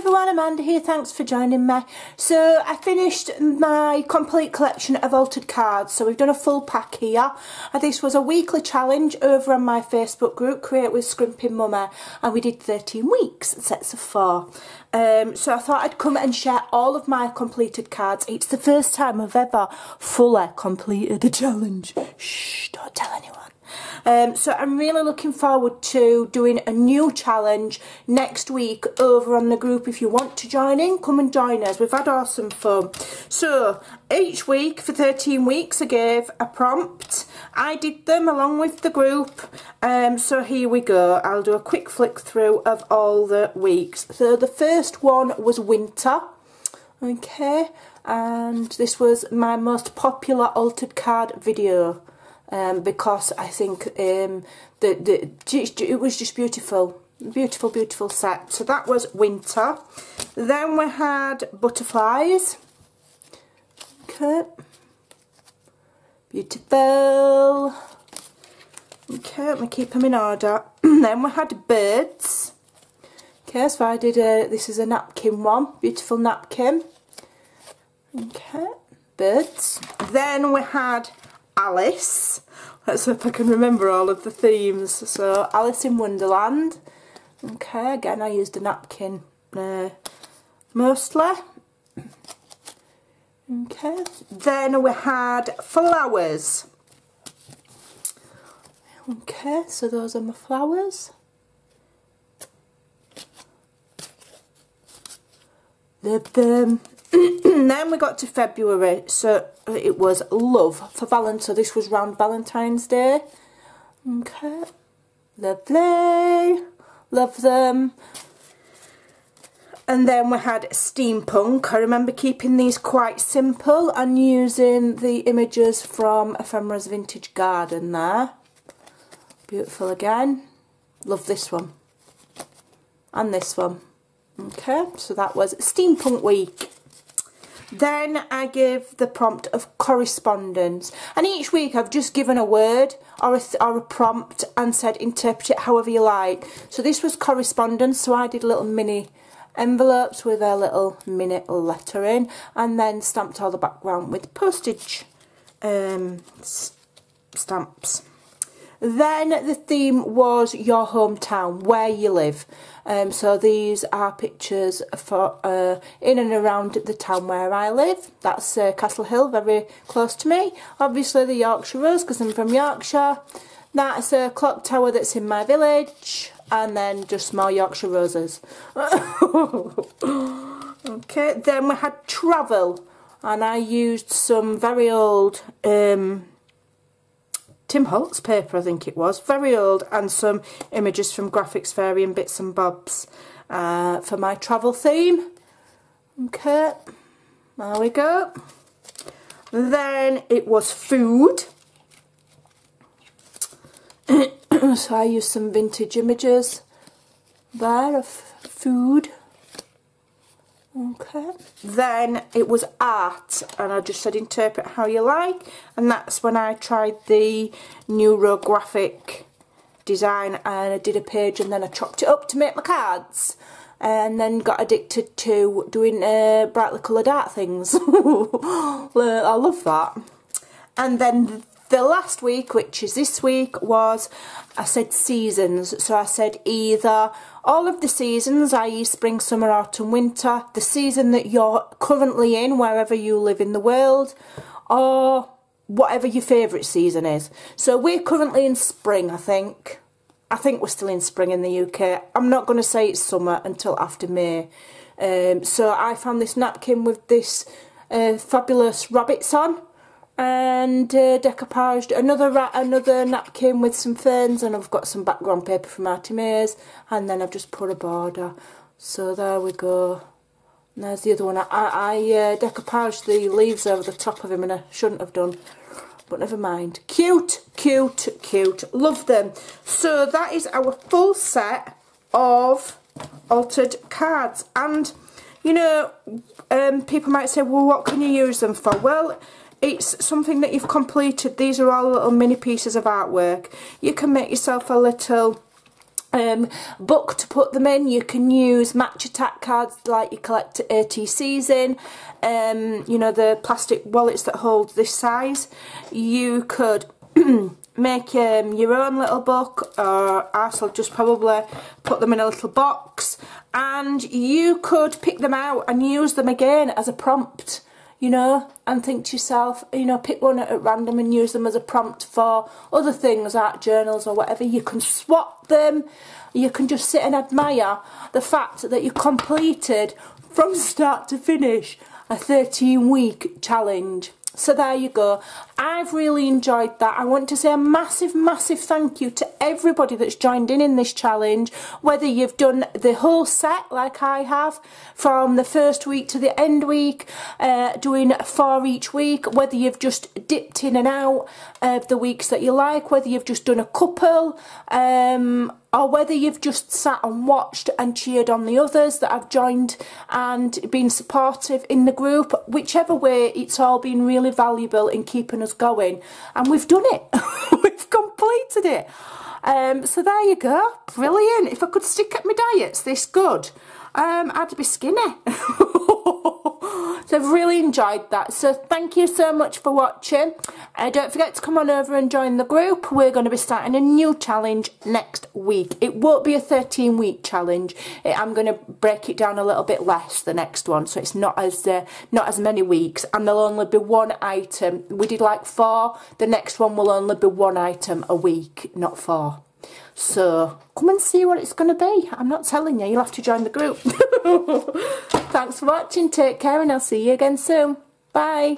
everyone, Amanda here, thanks for joining me. So I finished my complete collection of altered cards, so we've done a full pack here. This was a weekly challenge over on my Facebook group, Create with Scrimpingmommy, and we did 13 weeks, sets of 4. So I thought I'd come and share all of my completed cards. It's the first time I've ever fully completed a challenge. Shh, don't tell anyone. So I'm really looking forward to doing a new challenge next week over on the group. If you want to join in, come and join us. We've had awesome fun. So each week for 13 weeks I gave a prompt. I did them along with the group. So here we go. I'll do a quick flick through of all the weeks. So the first one was winter. Okay, and this was my most popular altered card video. Because I think it was just beautiful, beautiful set. So that was winter. Then we had butterflies. Okay, beautiful. Okay, let me keep them in order. Then we had birds. Okay, so I did this is a napkin one, beautiful napkin. Okay, birds. Then we had Alice. Let's see if I can remember all of the themes. So Alice in Wonderland. Okay, again I used a napkin mostly. Okay, then we had flowers. Okay, so those are my flowers. Then we got to February, so it was love for Valentine's. So this was round Valentine's Day. Okay, lovely, love them. And then we had steampunk. I remember keeping these quite simple and using the images from Ephemera's Vintage Garden there. Beautiful again. Love this one and this one. Okay, so that was steampunk week. Then I gave the prompt of correspondence, and each week I've just given a word or a prompt and said interpret it however you like. So this was correspondence, so I did little mini envelopes with a little mini letter in, and then stamped all the background with postage stamps. Then the theme was your hometown, where you live. So these are pictures for in and around the town where I live. That's Castle Hill, very close to me. Obviously the Yorkshire Rose, because I'm from Yorkshire. That's a clock tower that's in my village. And then just more Yorkshire Roses. Okay, then we had travel. And I used some very old Tim Holtz paper, I think it was, very old, and some images from Graphics Fairy and Bits and Bobs for my travel theme. Okay, there we go. Then it was food. So I used some vintage images there of food. Okay, then it was art, and I just said interpret how you like, and that's when I tried the neurographic design, and I did a page and then I chopped it up to make my cards, and then got addicted to doing brightly coloured art things. I love that. And then the last week, which is this week, was I said seasons. So I said either all of the seasons, i.e. spring, summer, autumn, winter, the season that you're currently in, wherever you live in the world, or whatever your favourite season is. So we're currently in spring, I think. I think we're still in spring in the UK. I'm not going to say it's summer until after May. So I found this napkin with this fabulous rabbits on, and decoupaged another napkin with some ferns, and I've got some background paper from Artemis, and then I've just put a border. So there we go. And there's the other one. I decoupaged the leaves over the top of him, and I shouldn't have done, but never mind. Cute, cute, cute. Love them. So that is our full set of altered cards. And you know, people might say, well, what can you use them for? Well, it's something that you've completed. These are all little mini pieces of artwork. You can make yourself a little book to put them in. You can use match attack cards like you collect at ATCs in, you know, the plastic wallets that hold this size. You could make your own little book, or I'll just probably put them in a little box, and you could pick them out and use them again as a prompt, you know, and think to yourself, you know, pick one at random and use them as a prompt for other things, art journals or whatever. You can swap them. You can just sit and admire the fact that you completed from start to finish a 13-week challenge. So there you go. I've really enjoyed that. I want to say a massive, massive thank you to everybody that's joined in this challenge, whether you've done the whole set like I have, from the first week to the end week, doing 4 each week, whether you've just dipped in and out of the weeks that you like, whether you've just done a couple, or whether you've just sat and watched and cheered on the others that have joined and been supportive in the group. Whichever way, it's all been really valuable in keeping us going, and we've done it. We've completed it. So there you go, brilliant. If I could stick at my diets this good, I'd be skinny. So I've really enjoyed that. So thank you so much for watching. Don't forget to come on over and join the group. We're going to be starting a new challenge next week. It won't be a 13-week challenge. I'm going to break it down a little bit less, the next one, so it's not as many weeks, and there'll only be one item. We did like 4. The next one will only be 1 item a week, not 4. So come and see what it's going to be. I'm not telling you, you'll have to join the group. Thanks for watching, take care, and I'll see you again soon. Bye.